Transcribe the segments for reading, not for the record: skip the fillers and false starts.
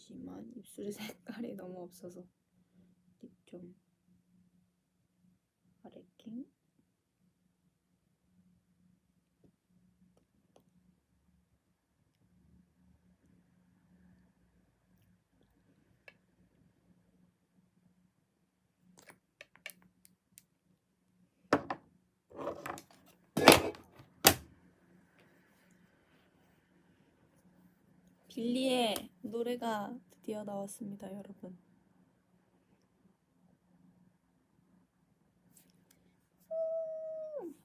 하지만 입술의 색깔이 너무 없어서 립 좀 아래킹. 빌리의 노래가 드디어 나왔습니다, 여러분.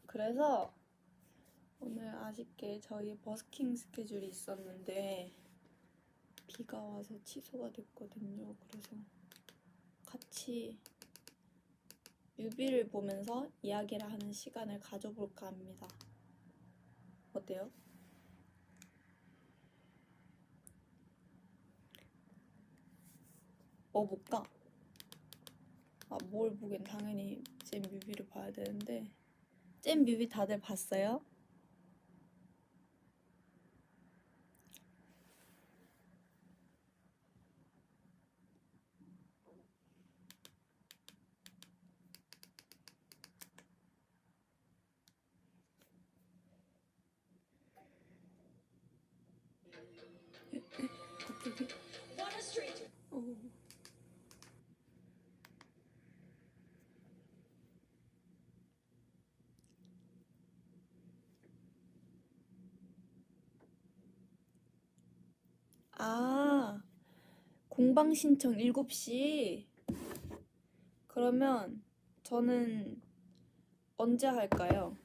그래서 오늘 아쉽게 저희 버스킹 스케줄이 있었는데 비가 와서 취소가 됐거든요. 그래서 같이 뮤비를 보면서 이야기를 하는 시간을 가져볼까 합니다. 어때요? 못 가. 뭘 보긴 당연히 잼 뮤비를 봐야 되는데 잼 뮤비 다들 봤어요? 갑자기? 공방 신청 7시. 그러면 저는 언제 할까요?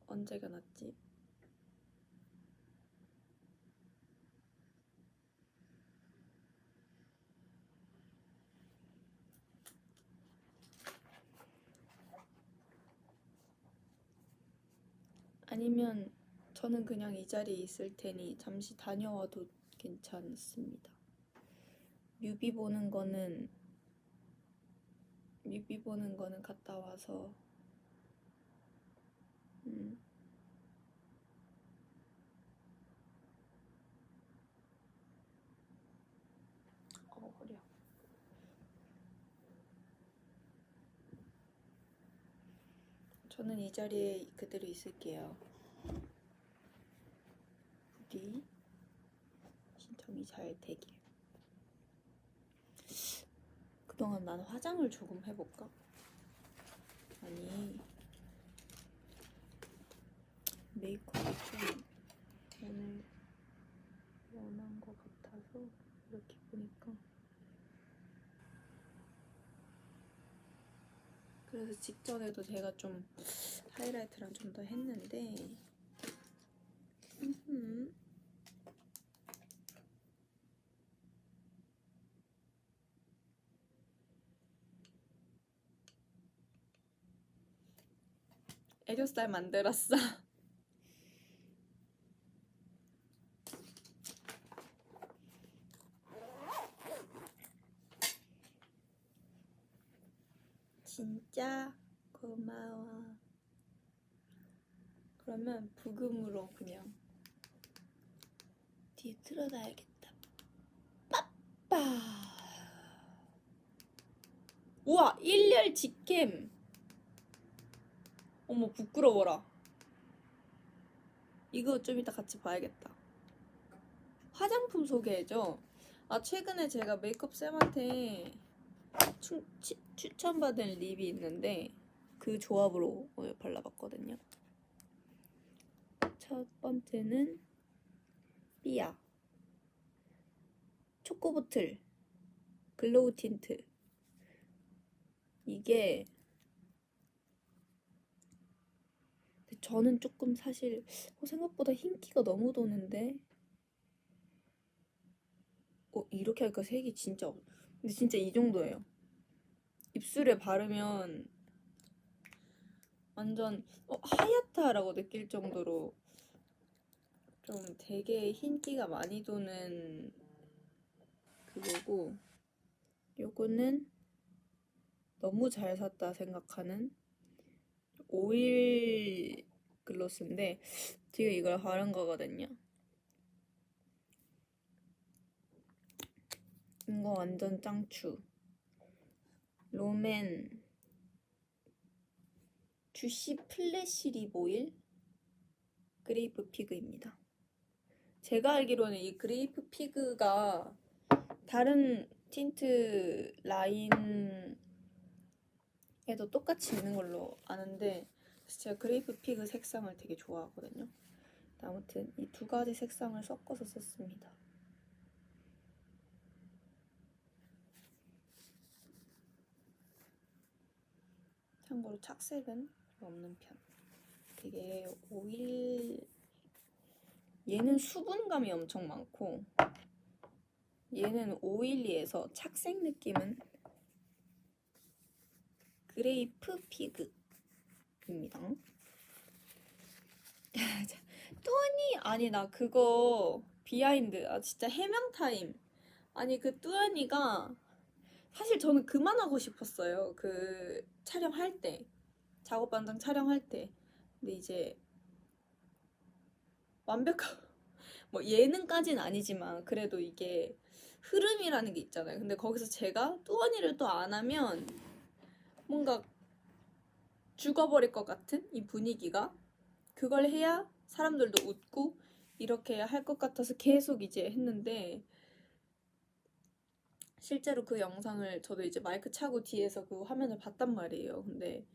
언제가 낫지? 아니면 저는 그냥 이 자리에 있을 테니 잠시 다녀와도 괜찮습니다. 뮤비 보는 거는 갔다 와서 허리야. 저는 이 자리에 그대로 있을게요. 부디 신청이 잘 되길. 그동안 난 화장을 조금 해볼까? 아니, 메이크업이 좀 오늘 연한 것 같아서 이렇게 보니까. 그래서 직전에도 제가 좀 하이라이트랑 좀 더 했는데 애교살 만들었어. 진짜 고마워. 그러면 부금으로 그냥 뒤에 틀어놔야겠다. 빠빠. 우와, 일렬 직캠. 어머, 부끄러워라. 이거 좀 이따 같이 봐야겠다. 화장품 소개해줘. 최근에 제가 메이크업 쌤한테 추천받은 립이 있는데 그 조합으로 오늘 발라봤거든요. 첫 번째는 삐아 초코보틀 글로우 틴트. 이게 저는 조금 사실 생각보다 흰기가 너무 도는데 이렇게 하니까 색이 진짜 근데 진짜 이 정도예요. 입술에 바르면 완전 하얗다라고 느낄 정도로 좀 되게 흰기가 많이 도는 그거고, 요거는 너무 잘 샀다 생각하는 오일 글로스인데 지금 이걸 바른 거거든요. 이거 완전 짱추. 롬앤 주시 플래시 립 오일 그레이프 피그입니다. 제가 알기로는 이 그레이프 피그가 다른 틴트 라인에도 똑같이 있는 걸로 아는데 제가 그레이프 피그 색상을 되게 좋아하거든요. 아무튼 이 두 가지 색상을 섞어서 썼습니다. 참고로 착색은 없는 편. 되게 오일 얘는 수분감이 엄청 많고 얘는 오일리해서 착색 느낌은 그레이프 피그입니다. 뚜아니 아니 나 그거 비하인드 진짜 해명 타임. 아니 그 뚜아니가 사실 저는 그만하고 싶었어요. 그 촬영할 때 작업 반장 촬영할 때. 근데 이제 완벽한 뭐 예능까지는 아니지만 그래도 이게 흐름이라는 게 있잖아요. 근데 거기서 제가 뚜아니를 또 안 하면 뭔가 죽어버릴 것 같은 이 분위기가 그걸 해야 사람들도 웃고 이렇게 할 것 같아서 계속 이제 했는데 실제로 그 영상을 저도 이제 마이크 차고 뒤에서 그 화면을 봤단 말이에요. 근데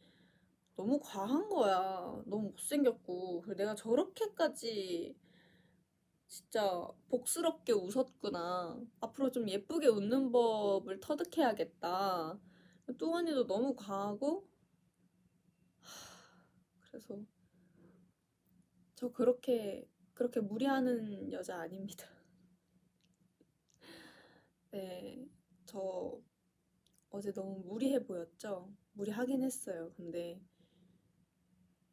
너무 과한 거야. 너무 못생겼고 내가 저렇게까지 진짜 복스럽게 웃었구나. 앞으로 좀 예쁘게 웃는 법을 터득해야겠다. 뚜원이도 너무 과하고 그래서 저 그렇게 무리하는 여자 아닙니다. 네, 저 어제 너무 무리해 보였죠? 무리하긴 했어요. 근데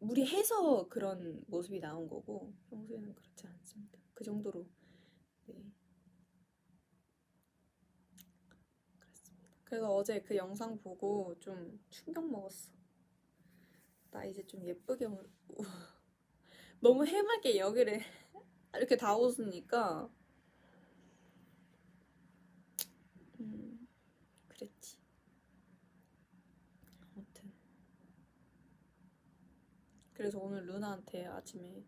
무리해서 그런 모습이 나온 거고 평소에는 그렇지 않습니다. 그 정도로 네, 그랬습니다. 그래서 어제 그 영상 보고 좀 충격 먹었어. 나 이제 좀 예쁘게 너무 해맑게 여기를 이렇게 다 웃으니까 그랬지. 아무튼 그래서 오늘 루나한테 아침에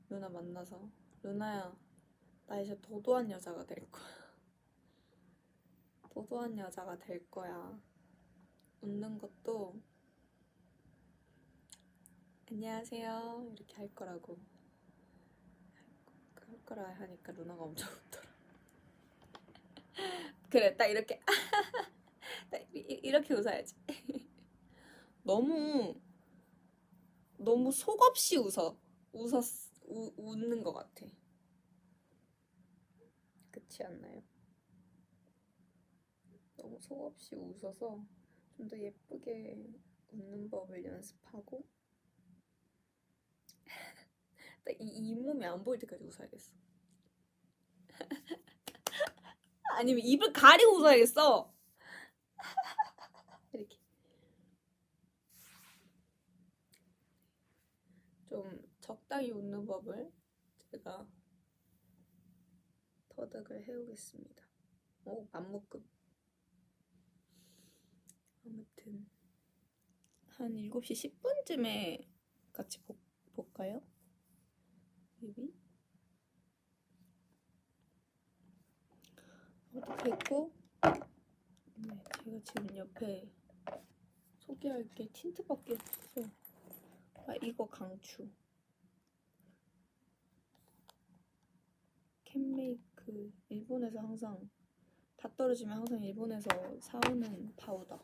루나 만나서 루나야 나 이제 도도한 여자가 될 거야. 도도한 여자가 될 거야. 웃는 것도 안녕하세요 이렇게 할 거라고 할 거라 하니까 루나가 엄청 웃더라. 그래 딱 이렇게 딱 이렇게 웃어야지. 너무 속없이 웃는 것 같아. 그렇지 않나요? 너무 속없이 웃어서 좀 더 예쁘게 웃는 법을 연습하고 딱 이 잇몸이 안 보일 때까지 웃어야겠어. 아니면 입을 가리고 웃어야겠어. 이렇게 좀 적당히 웃는 법을 제가 터득을 해오겠습니다. 오, 만무급. 아무튼 한 7시 10분쯤에 같이 볼까요? 뮤비? 이렇게 했고 네, 제가 지금 옆에 소개할 게 틴트밖에 없어서 이거 강추 캔메이크 일본에서 항상 다 떨어지면 항상 일본에서 사오는 파우더.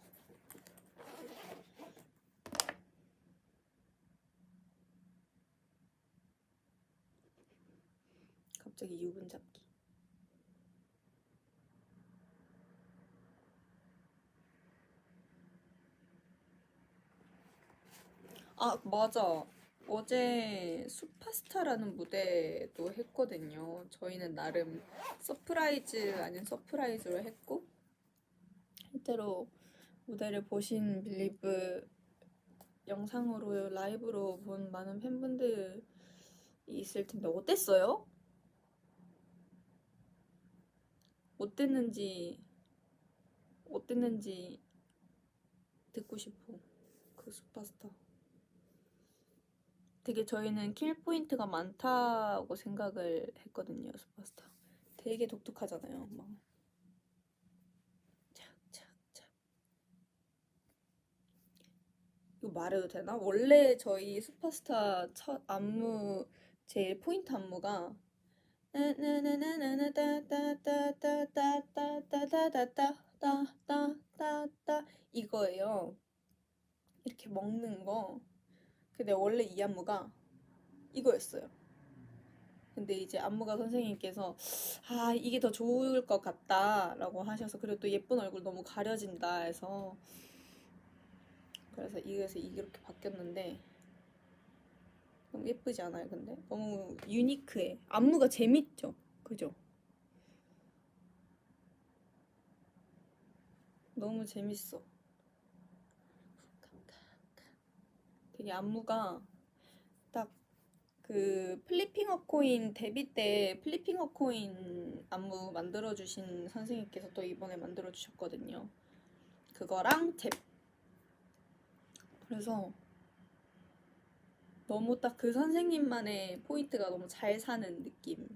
갑자기 유분 잡기. 아 맞아. 어제 슈퍼스타라는 무대도 했거든요. 저희는 나름 서프라이즈 아닌 서프라이즈로 했고 실제로 무대를 보신 빌리브 영상으로 라이브로 본 많은 팬분들이 있을 텐데 어땠어요? 어땠는지 어땠는지 듣고 싶어. 그 슈퍼스타. 되게 저희는 킬 포인트가 많다고 생각을 했거든요. 슈퍼스타. 되게 독특하잖아요. 막 착착착. 이거 말해도 되나? 원래 저희 슈퍼스타 첫 안무 제일 포인트 안무가 따따따따따따따따따따따따따 이거예요. 이렇게 먹는 거. 근데 원래 이 안무가 이거였어요. 근데 이제 안무가 선생님께서 아 이게 더 좋을 것 같다라고 하셔서 그리고 또 예쁜 얼굴 너무 가려진다 해서 그래서 이래서 이렇게 바뀌었는데 너무 예쁘지 않아요? 근데 너무 유니크해. 안무가 재밌죠? 그죠? 너무 재밌어. 되게 안무가 딱 그 플리핑어 코인 데뷔 때 플리핑어 코인 안무 만들어주신 선생님께서 또 이번에 만들어주셨거든요. 그거랑 잽. 그래서 너무 딱 그 선생님만의 포인트가 너무 잘 사는 느낌.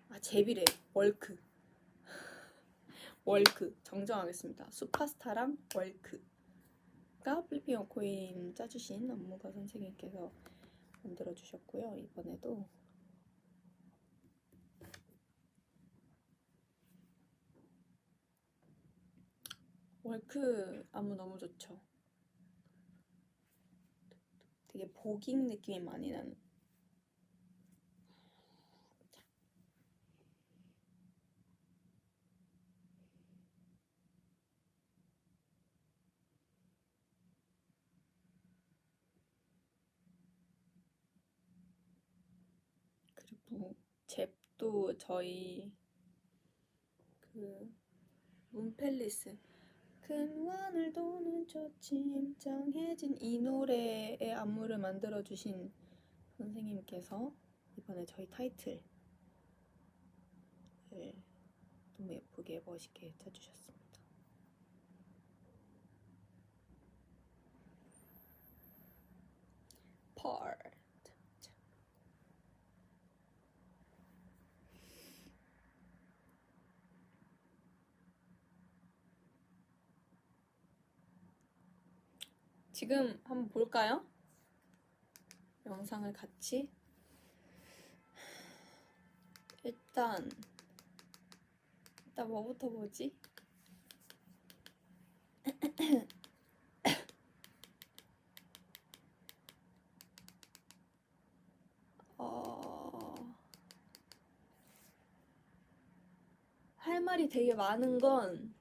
아, 잽이래. 월크. 월크. 정정하겠습니다. 슈퍼스타랑 월크가 플리핑어 코인 짜주신 안무가 선생님께서 만들어주셨고요. 이번에도 월크 안무 너무 좋죠. 되게 복잉 느낌이 많이 나는. 그리고 잽도 저희 그 문펠리스 큰 원을 도는 초침 정해진 이 노래의 안무를 만들어주신 선생님께서 이번에 저희 타이틀을 너무 예쁘게 멋있게 짜주셨습니다. part 지금 한번 볼까요? 영상을 같이 일단 뭐부터 보지? 할 말이 되게 많은 건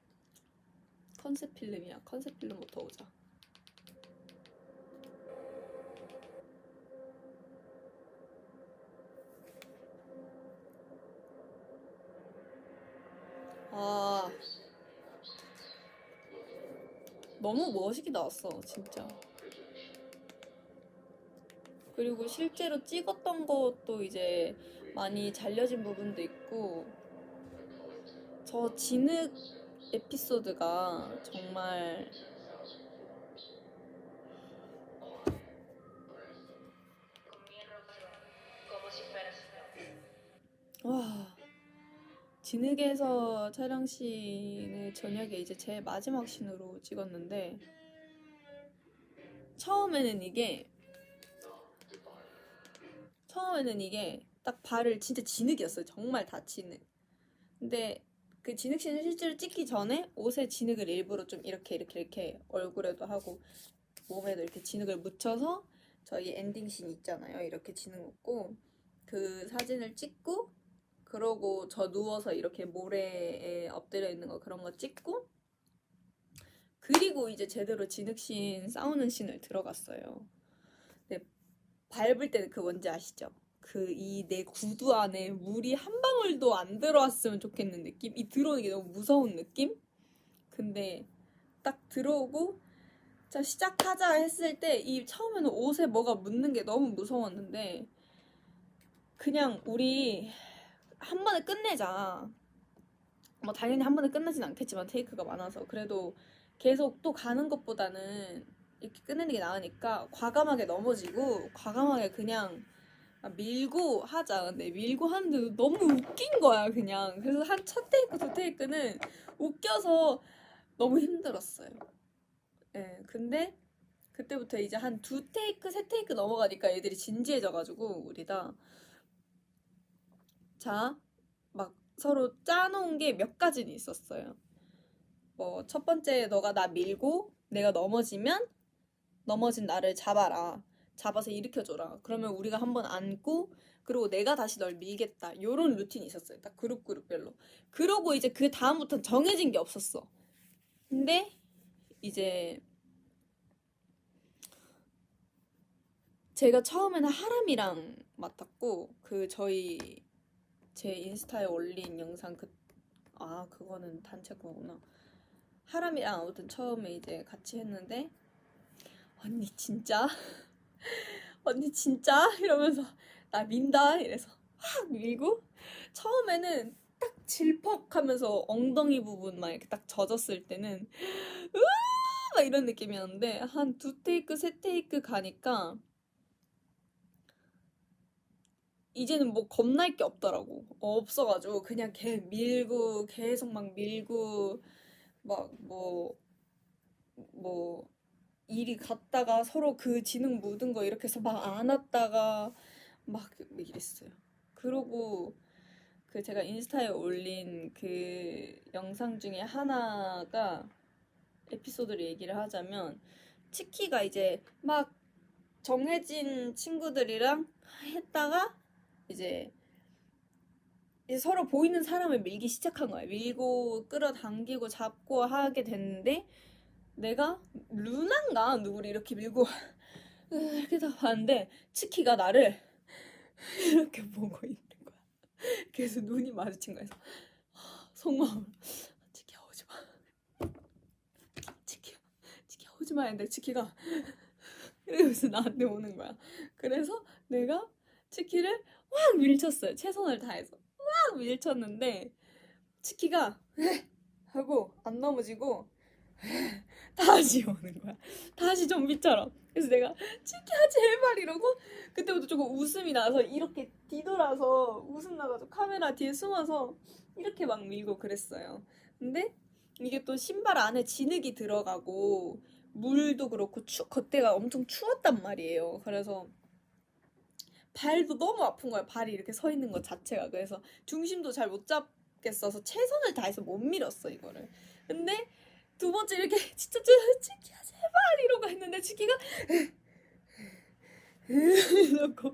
컨셉 필름이야. 컨셉 필름부터 보자. 아, 너무 멋있게 나왔어, 진짜. 그리고 실제로 찍었던 것도 이제 많이 잘려진 부분도 있고, 저 진흙 에피소드가 정말 와, 진흙에서 촬영 씬을 저녁에 이제 제 마지막 씬으로 찍었는데 처음에는 이게 딱 발을 진짜 진흙이었어요. 정말 다 진흙. 근데 그 진흙 씬을 실제로 찍기 전에 옷에 진흙을 일부러 좀 이렇게 얼굴에도 하고 몸에도 이렇게 진흙을 묻혀서 저희 엔딩 씬 있잖아요. 이렇게 진흙 묻고 그 사진을 찍고 그러고 저 누워서 이렇게 모래에 엎드려 있는 거 그런 거 찍고 그리고 이제 제대로 진흙씬 싸우는 씬을 들어갔어요. 근데 밟을 때는 그 뭔지 아시죠? 그 이 내 구두 안에 물이 한 방울도 안 들어왔으면 좋겠는 느낌? 이 들어오는 게 너무 무서운 느낌? 근데 딱 들어오고 자 시작하자 했을 때 이 처음에는 옷에 뭐가 묻는 게 너무 무서웠는데 그냥 우리 한 번에 끝내자. 뭐 당연히 한 번에 끝나진 않겠지만 테이크가 많아서 그래도 계속 또 가는 것보다는 이렇게 끝내는 게 나으니까 과감하게 넘어지고 과감하게 그냥 밀고 하자. 근데 밀고 하는데 너무 웃긴 거야 그냥. 그래서 한 첫 테이크 두 테이크는 웃겨서 너무 힘들었어요. 예, 근데 그때부터 이제 한 두 테이크 세 테이크 넘어가니까 애들이 진지해져가지고 우리 다 자, 막 서로 짜놓은 게 몇 가지는 있었어요. 뭐 첫 번째 너가 나 밀고 내가 넘어지면 넘어진 나를 잡아라. 잡아서 일으켜줘라. 그러면 우리가 한번 안고 그리고 내가 다시 널 밀겠다. 요런 루틴이 있었어요. 딱 그룹별로. 그러고 이제 그 다음부터는 정해진 게 없었어. 근데 이제 제가 처음에는 하람이랑 맡았고 그 제 인스타에 올린 영상 그거는 단체 거구나. 하람이랑 아무튼 처음에 이제 같이 했는데 언니 진짜? 언니 진짜? 이러면서 나 민다 이래서 확 밀고 처음에는 딱 질퍽하면서 엉덩이 부분 막 이렇게 딱 젖었을 때는 으아 막 이런 느낌이었는데 한 두 테이크 세 테이크 가니까 이제는 뭐 겁날 게 없더라고. 없어가지고 그냥 걔 밀고 계속 막 밀고 막 뭐 일이 갔다가 서로 그 진흙 묻은 거 이렇게 해서 막 안았다가 막 이랬어요. 그러고 그 제가 인스타에 올린 그 영상 중에 하나가 에피소드를 얘기를 하자면 치키가 이제 막 정해진 친구들이랑 했다가 이제 서로 보이는 사람을 밀기 시작한 거야. 밀고 끌어당기고 잡고 하게 됐는데 내가 루나인가 누구를 이렇게 밀고 이렇게 다 봤는데 치키가 나를 이렇게 보고 있는 거야. 그래서 눈이 마주친 거야. 그래서 속마음으로 치키야 오지 마. 치키야 오지 마 했는데 치키가 이러면서 나한테 오는 거야. 그래서 내가 치키를 확 밀쳤어요. 최선을 다해서 확 밀쳤는데 치키가 하고 안 넘어지고 다시 오는 거야. 다시 좀비처럼. 그래서 내가 치키야 제발 이러고 그때부터 조금 웃음이 나서 이렇게 뒤돌아서 웃음 나가지고 카메라 뒤에 숨어서 이렇게 막 밀고 그랬어요. 근데 이게 또 신발 안에 진흙이 들어가고 물도 그렇고 겉에가 엄청 추웠단 말이에요. 그래서 발도 너무 아픈 거야. 발이 이렇게 서 있는 것 자체가. 그래서 중심도 잘 못 잡겠어서 최선을 다해서 못 밀었어 이거를. 근데 두 번째 이렇게 진짜 치키야 제발 이러고 했는데 치키가 이러고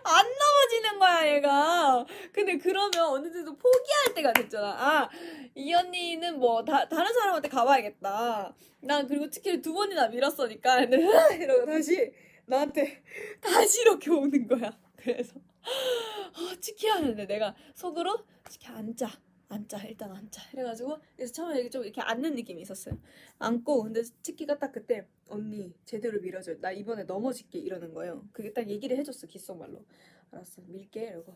안 넘어지는 거야 얘가. 근데 그러면 어느 정도 포기할 때가 됐잖아. 아, 이 언니는 뭐 다른 사람한테 가봐야겠다. 난 그리고 치키를 두 번이나 밀었으니까 근데 이러고 다시 나한테 다시 이렇게 오는 거야. 그래서 치키 하는데 내가 속으로 치키 앉자 일단 앉자 이래가지고 그래서 처음에 좀 이렇게 앉는 느낌이 있었어요. 앉고 근데 치키가 딱 그때 언니 제대로 밀어줘 나 이번에 넘어질게 이러는 거예요. 그게 딱 얘기를 해줬어 귓속말로. 알았어 밀게 이러고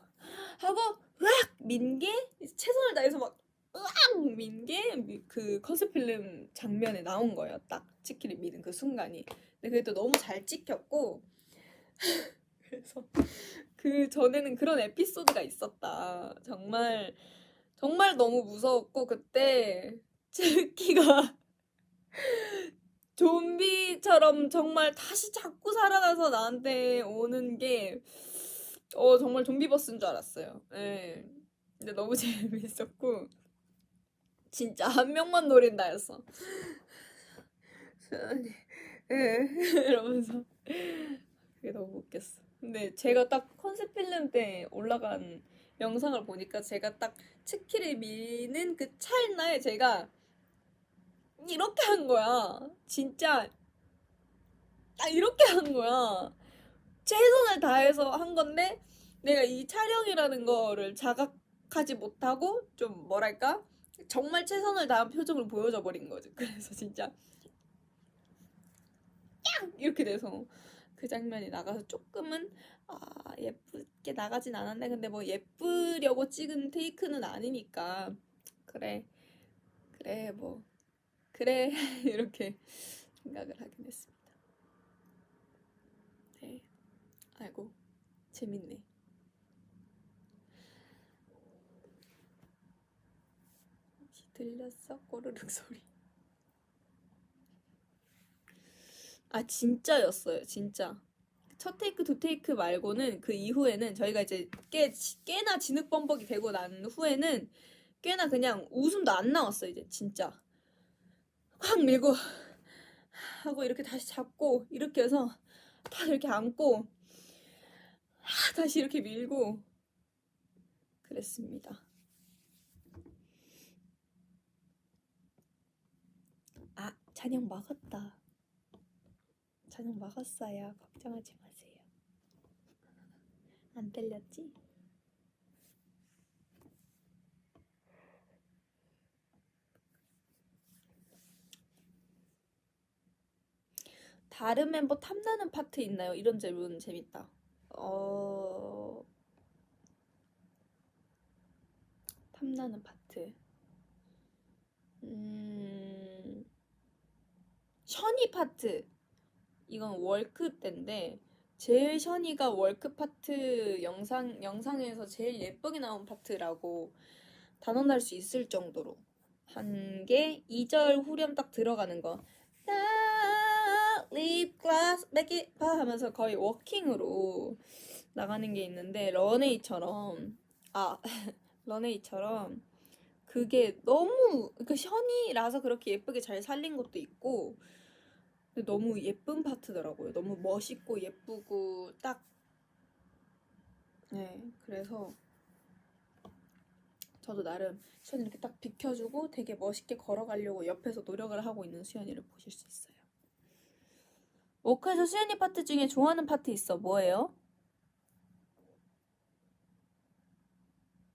하고 으악 민게 최선을 다해서 막 으악 민게 그 컨셉필름 장면에 나온 거예요. 딱 치키를 미는 그 순간이. 근데 그게 또 너무 잘 찍혔고 그래서 그 전에는 그런 에피소드가 있었다. 정말 너무 무서웠고 그때 치키가 좀비처럼 정말 다시 자꾸 살아나서 나한테 오는 게 정말 좀비 버스인 줄 알았어요. 예. 근데 너무 재밌었고 진짜 한 명만 노린다였어. 예. 이러면서 그게 너무 웃겼어. 근데 제가 딱 컨셉 필름 때 올라간 영상을 보니까 제가 딱 치키를 미는 그 찰나에 제가 이렇게 한 거야. 진짜 딱 이렇게 한 거야. 최선을 다해서 한 건데 내가 이 촬영이라는 거를 자각하지 못하고 좀 뭐랄까 정말 최선을 다한 표정을 보여줘 버린 거지. 그래서 진짜 이렇게 돼서 그 장면이 나가서 조금은 예쁘게 나가진 않았네. 근데 뭐 예쁘려고 찍은 테이크는 아니니까 그래 그래 뭐 그래 이렇게 생각을 하긴 했습니다. 네. 아이고 재밌네. 들렸어? 꼬르륵 소리. 진짜였어요. 진짜. 첫 테이크, 두 테이크 말고는 그 이후에는 저희가 이제 꽤나 진흙범벅이 되고 난 후에는 꽤나 그냥 웃음도 안 나왔어요. 이제 진짜. 확 밀고 하고 이렇게 다시 잡고 이렇게 해서 다 이렇게 안고 다시 이렇게 밀고 그랬습니다. 찬영 먹었다. 찬영 먹었어요. 걱정하지 마세요. 안 들렸지? 다른 멤버 탐나는 파트 있나요? 이런 질문 재밌다. 탐나는 파트. 션이 파트. 이건 월크 때인데 제일 션이가 월크 파트 영상에서 제일 예쁘게 나온 파트라고 단언할 수 있을 정도로 한 게 2절 후렴 딱 들어가는 거. 립 글라스 make it pop 하면서 거의 워킹으로 나가는 게 있는데 런웨이처럼 런웨이처럼 그게 너무 그 션이라서 그렇게 예쁘게 잘 살린 것도 있고 근데 너무 예쁜 파트더라고요. 너무 멋있고 예쁘고 딱 그래서 저도 나름 수연이 이렇게 딱 비켜주고 되게 멋있게 걸어가려고 옆에서 노력을 하고 있는 수연이를 보실 수 있어요. 워크에서 수연이 파트 중에 좋아하는 파트 있어. 뭐예요?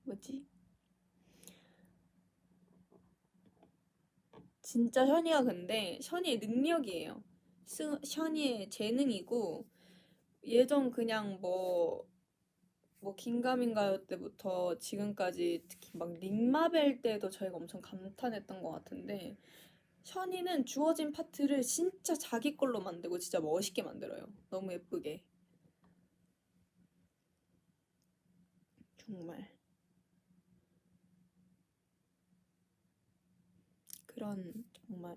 뭐지? 진짜 션이가 근데 션이의 능력이에요. 션이의 재능이고 예전 그냥 뭐 긴가민가요 때부터 지금까지 특히 막 링마벨 때도 저희가 엄청 감탄했던 것 같은데 션이는 주어진 파트를 진짜 자기 걸로 만들고 진짜 멋있게 만들어요. 너무 예쁘게. 정말. 그런 정말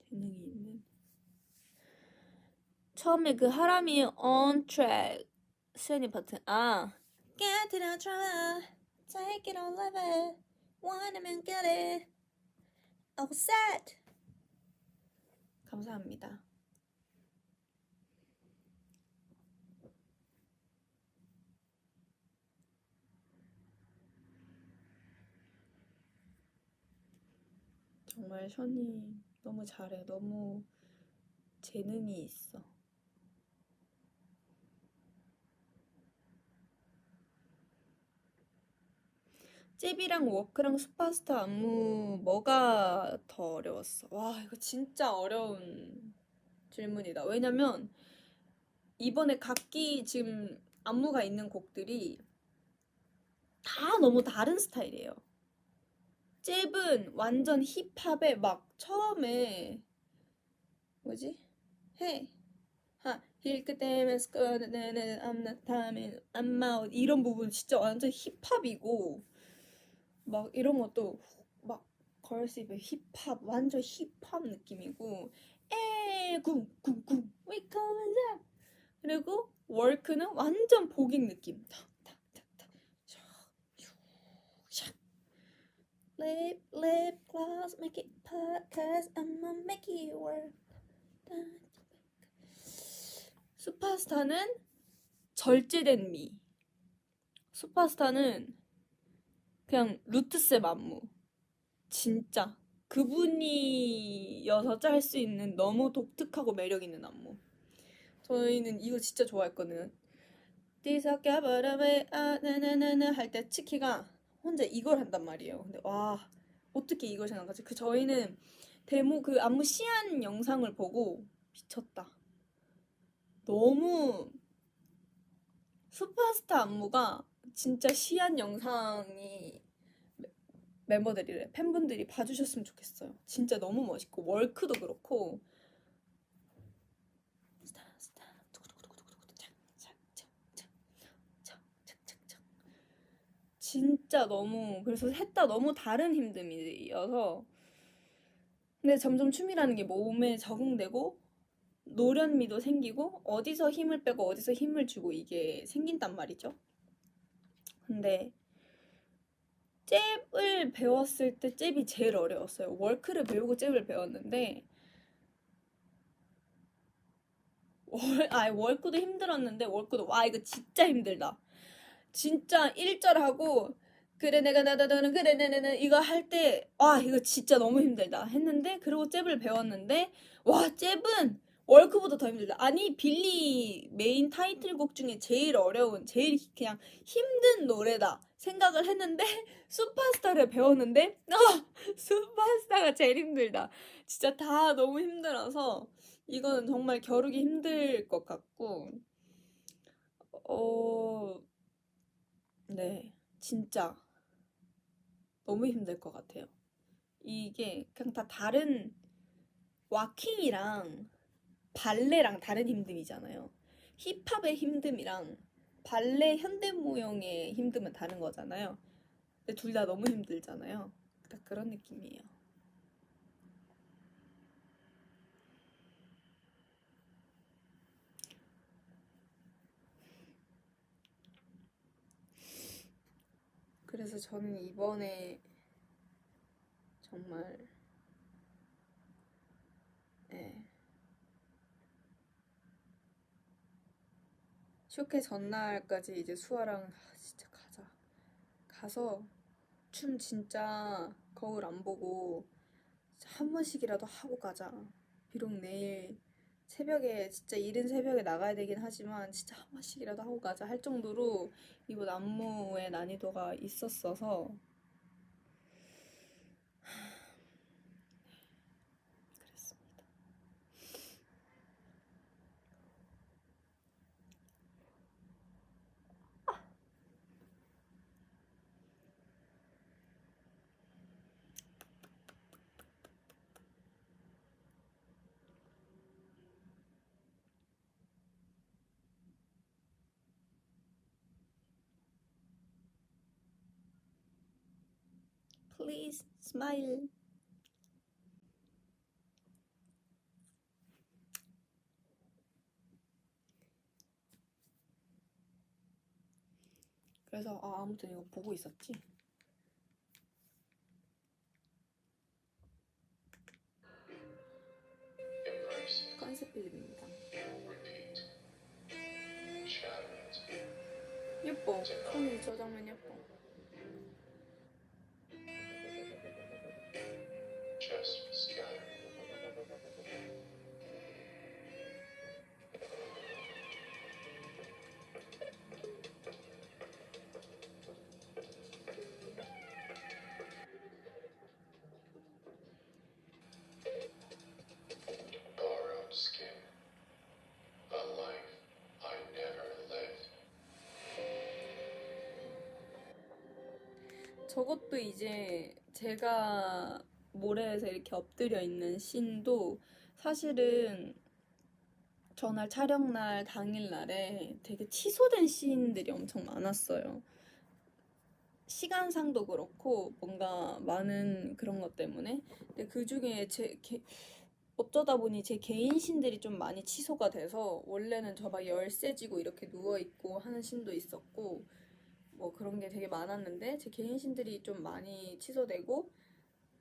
재능이 있는. 처음에 그 하람이 on track 수연이 파트 Get it on track Take it on level 원하면 get it All set 감사합니다. 정말 션이 너무 잘해. 너무 재능이 있어. 잽이랑 워크랑 슈퍼스타 안무 뭐가 더 어려웠어? 와 이거 진짜 어려운 질문이다. 왜냐면 이번에 각기 지금 안무가 있는 곡들이 다 너무 다른 스타일이에요. 잽은 완전 힙합에 막 처음에 뭐지? 해. 힐크 때문에 I'm not timing I'm out 이런 부분 진짜 완전 힙합이고 막 이런 것도 막 걸스입의 힙합 완전 힙합 느낌이고 쿵쿵쿵 We coming up 그리고 월크는 완전 복잉 느낌 탁탁탁탁 샥 lip gloss make it pop cause I'ma make it work 슈퍼스타는 절제된 미 슈퍼스타는 그냥 루트셉 안무 진짜 그분이어서 짤 수 있는 너무 독특하고 매력 있는 안무. 저희는 이거 진짜 좋아했거든요. 뒤섞여버려왜 나나나나 할 때 치키가 혼자 이걸 한단 말이에요. 근데 와 어떻게 이걸 생각하지? 저희는 데모 그 안무 시안 영상을 보고 미쳤다. 너무 슈퍼스타 안무가 진짜 시한 영상이 멤버들이래 팬분들이 봐주셨으면 좋겠어요. 진짜 너무 멋있고 월크도 그렇고 진짜 너무 그래서 셋 다 너무 다른 힘듦이어서 근데 점점 춤이라는 게 몸에 적응되고 노련미도 생기고 어디서 힘을 빼고 어디서 힘을 주고 이게 생긴단 말이죠. 근데 잽을 배웠을 때 잽이 제일 어려웠어요. 월크를 배우고 잽을 배웠는데 월크도 힘들었는데 월크도 와 이거 진짜 힘들다. 진짜 1절 하고 그래 내가 나다다는 그래 네네네 이거 할 때 와 이거 진짜 너무 힘들다 했는데 그리고 잽을 배웠는데 와 잽은 월크보다 더 힘들다. 아니 빌리 메인 타이틀곡 중에 제일 어려운 제일 그냥 힘든 노래다 생각을 했는데 슈퍼스타를 배웠는데 슈퍼스타가 제일 힘들다. 진짜 다 너무 힘들어서 이거는 정말 겨루기 힘들 것 같고 네, 진짜 너무 힘들 것 같아요. 이게 그냥 다 다른 와킹이랑 발레랑 다른 힘듦이잖아요. 힙합의 힘듦이랑 발레 현대무용의 힘듦은 다른 거잖아요. 근데 둘 다 너무 힘들잖아요. 딱 그런 느낌이에요. 그래서 저는 이번에 정말 예, 쇼케 전날까지 이제 수아랑 진짜 가자. 가서 춤 진짜 거울 안 보고 한 번씩이라도 하고 가자. 비록 내일 새벽에 진짜 이른 새벽에 나가야 되긴 하지만 진짜 한 번씩이라도 하고 가자 할 정도로 이번 안무의 난이도가 있었어서 그랬습니다. Please smile. 그래서 아무튼 이거 보고 있었지. 컨셉 필름입니다. 예뻐. 손이 저 장면 예뻐. 저것도 이제 제가 모래에서 이렇게 엎드려 있는 씬도 사실은 전날 촬영날 당일날에 되게 취소된 씬들이 엄청 많았어요. 시간상도 그렇고 뭔가 많은 그런 것 때문에 근데 그 중에 어쩌다 보니 제 개인 씬들이 좀 많이 취소가 돼서 원래는 저 막 열쇠 쥐고 이렇게 누워있고 하는 씬도 있었고 뭐 그런 게 되게 많았는데 제 개인 씬들이 좀 많이 취소되고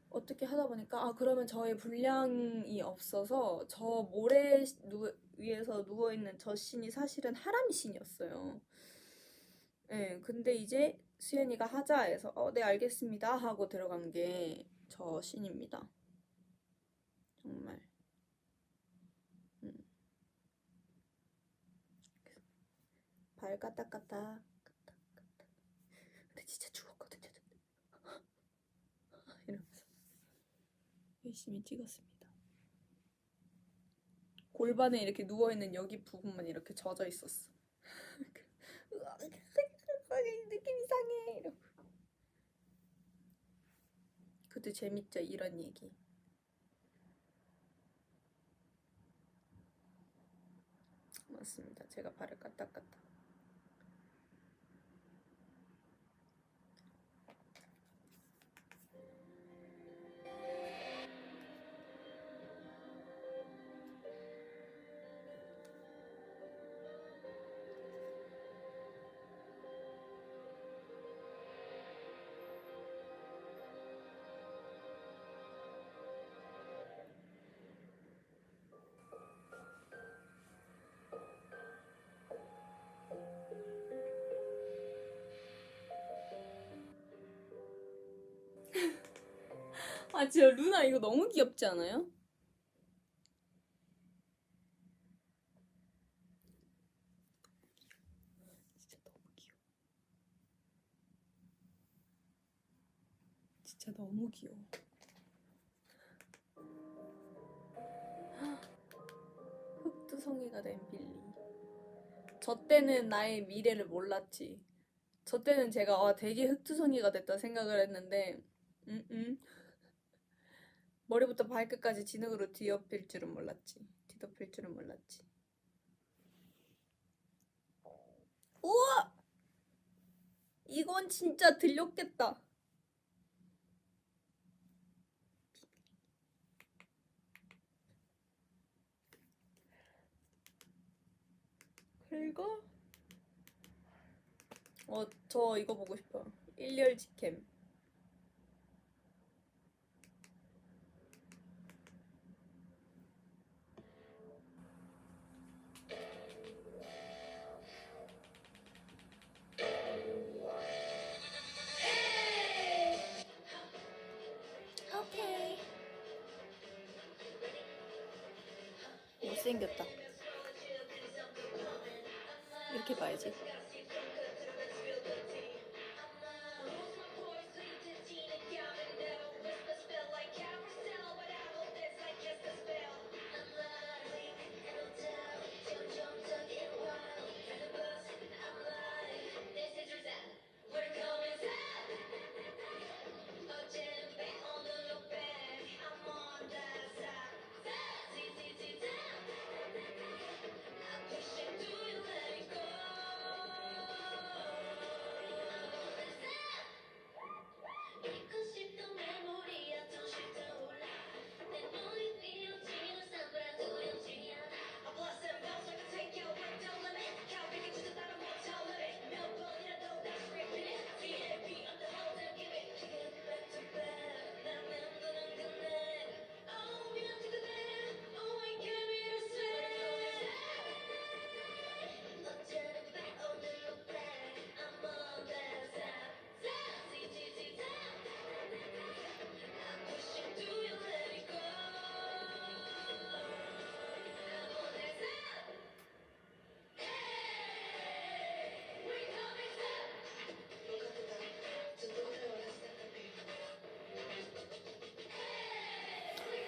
어떻게 하다 보니까 그러면 저의 분량이 없어서 저 모래 위에서 누워있는 저 씬이 사실은 하람 씬이었어요. 네, 근데 이제 수연이가 하자 해서 네 알겠습니다 하고 들어간 게 저 씬입니다. 정말 음. 발 까딱까딱 근데 진짜 죽었거든요. 이러면서 열심히 찍었습니다. 골반에 이렇게 누워있는 여기 부분만 이렇게 젖어 있었어. 으악, 느낌 이상해. 이러고. 그것도 재밌죠, 이런 얘기. 맞습니다. 제가 발을 까딱까딱. 아, 진짜 루나 이거 너무 귀엽지 않아요? 진짜 너무 귀여워. 진짜 너무 귀여워. 흑두성이가 된 빌리. 저 때는 나의 미래를 몰랐지. 저 때는 제가 되게 흑투성이가 됐다 생각을 했는데, 머리부터 발끝까지 진흙으로 뒤덮일 줄은 몰랐지. 뒤덮일 줄은 몰랐지. 우와! 이건 진짜 들렸겠다. 그리고 저 이거 보고 싶어. 일렬 직캠. 오케이. 못생겼다. 이렇게 봐야지.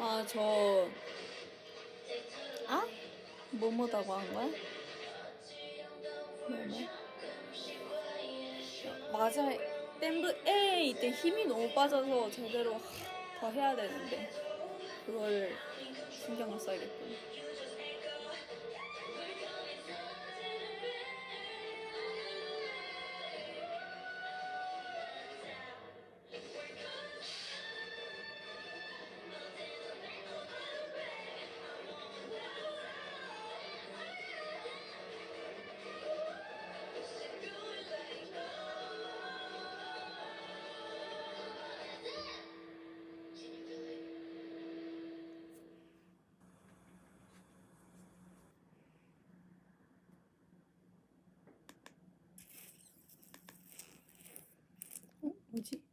아, 아? 뭐뭐다고 한 거야? 뭐뭐? 맞아. 댐브 A 이때 힘이 너무 빠져서 제대로 더 해야 되는데 그걸 신경을 써야겠군. 뭐지?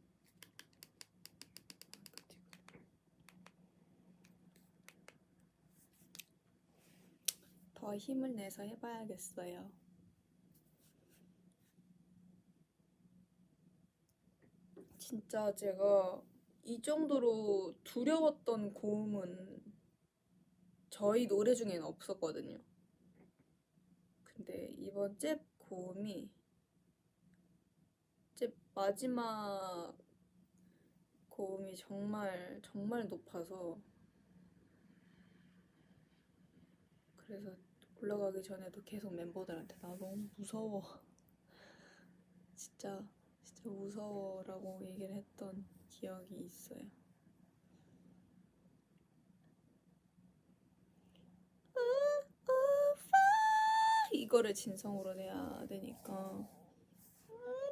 더 힘을 내서 해봐야겠어요. 진짜 제가 이 정도로 두려웠던 고음은 저희 노래 중에는 없었거든요. 근데 이번 잽 고음이 잽 마지막 고음이 정말 정말 높아서 그래서 올라가기 전에도 계속 멤버들한테 나 너무 무서워. 진짜 무서워라고 얘기를 했던 기억이 있어요. 이거를 진성으로 내야 되니까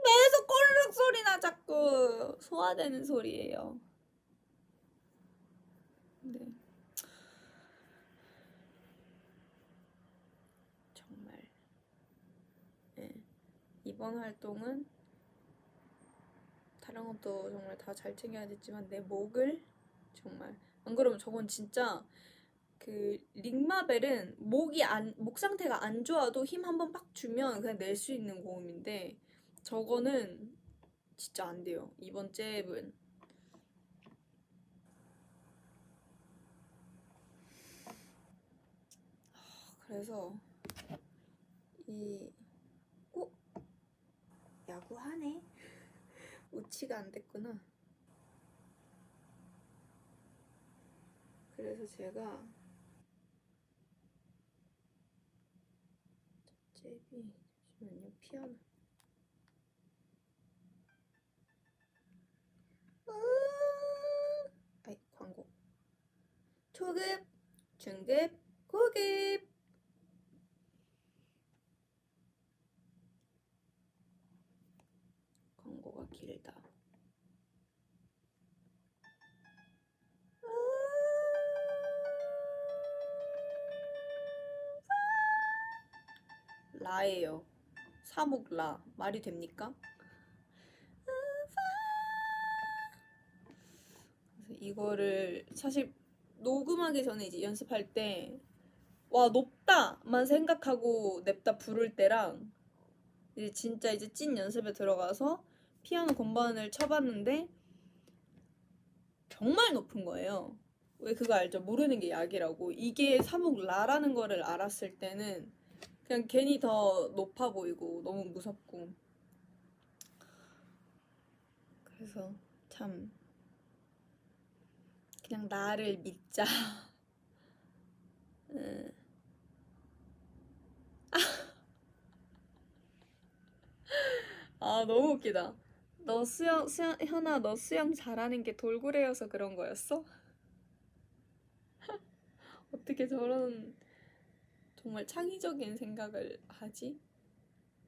계속 꼬르륵 소리나 자꾸 소화되는 소리예요. 네. 정말 네. 이번 활동은 다른 것도 정말 다 잘 챙겨야겠지만 내 목을 정말 안 그러면 저건 진짜 그 링마벨은 목 상태가 안 좋아도 힘 한 번 빡 주면 그냥 낼 수 있는 고음인데 저거는 진짜 안 돼요. 이번 잽은 그래서 이 야구하네. 우치가 안 됐구나. 그래서 제가 잽이 잠시만요. 피아노 아이 광고 초급 중급 고급 광고가 길다. 라예요. 사목 라 말이 됩니까? 그래서 이거를 사실 녹음하기 전에 이제 연습할 때 와 높다만 생각하고 냅다 부를 때랑 이제 진짜 이제 찐 연습에 들어가서 피아노 건반을 쳐봤는데 정말 높은 거예요. 왜 그거 알죠? 모르는 게 약이라고. 이게 사목 라라는 거를 알았을 때는 그냥 괜히 더 높아 보이고 너무 무섭고 그래서 참 그냥 나를 믿자. 아 너무 웃기다. 너 현아 너 수영 잘하는 게 돌고래여서 그런 거였어? 어떻게 저런 정말 창의적인 생각을 하지?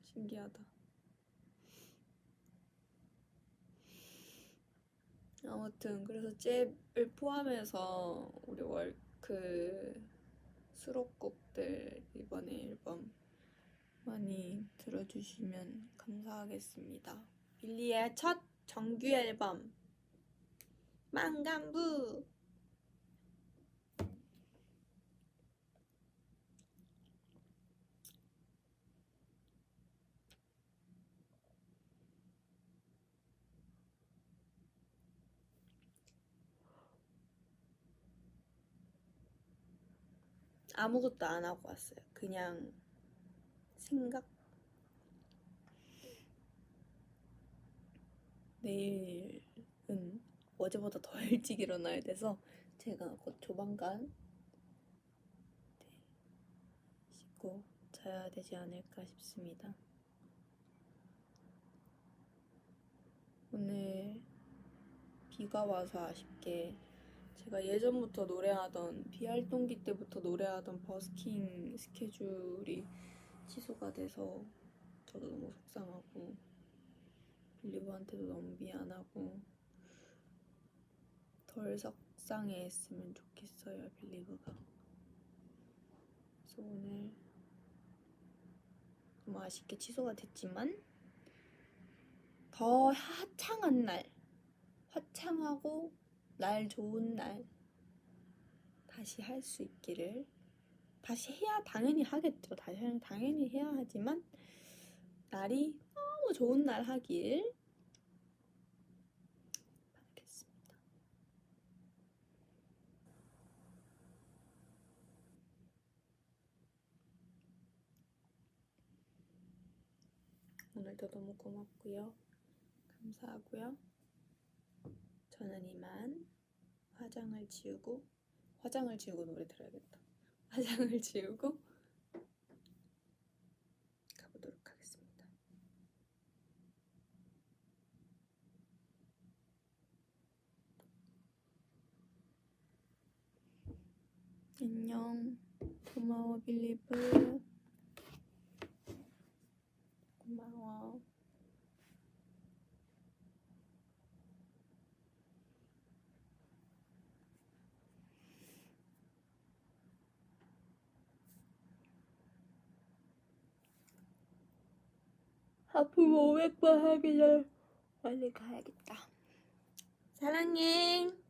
신기하다. 아무튼 그래서 잽을 포함해서 우리 월그 수록곡들 이번에 앨범 많이 들어주시면 감사하겠습니다. 빌리의 첫 정규 앨범 만감부 아무것도 안 하고 왔어요. 그냥 생각. 내일은 어제보다 더 일찍 일어나야 돼서 제가 곧 조만간 씻고 자야 되지 않을까 싶습니다. 오늘 비가 와서 아쉽게 제가 예전부터 노래하던 비활동기 때부터 노래하던 버스킹 스케줄이 취소가 돼서 저도 너무 속상하고 빌리브한테도 너무 미안하고 덜 속상해했으면 좋겠어요. 빌리브가. 그래서 오늘 너무 아쉽게 취소가 됐지만 더 화창한 날, 화창하고 날 좋은 날 다시 할 수 있기를 다시 해야 당연히 하겠죠. 다시 당연히 해야 하지만 날이 너무 좋은 날 하길 바라겠습니다. 오늘도 너무 고맙고요. 감사하고요. 저는 이만 화장을 지우고 노래 들어야겠다. 화장을 지우고 가보도록 하겠습니다. 안녕. 고마워 빌리브. 고마워. 하프 500번 하기 전에 빨리 가야겠다. 사랑해.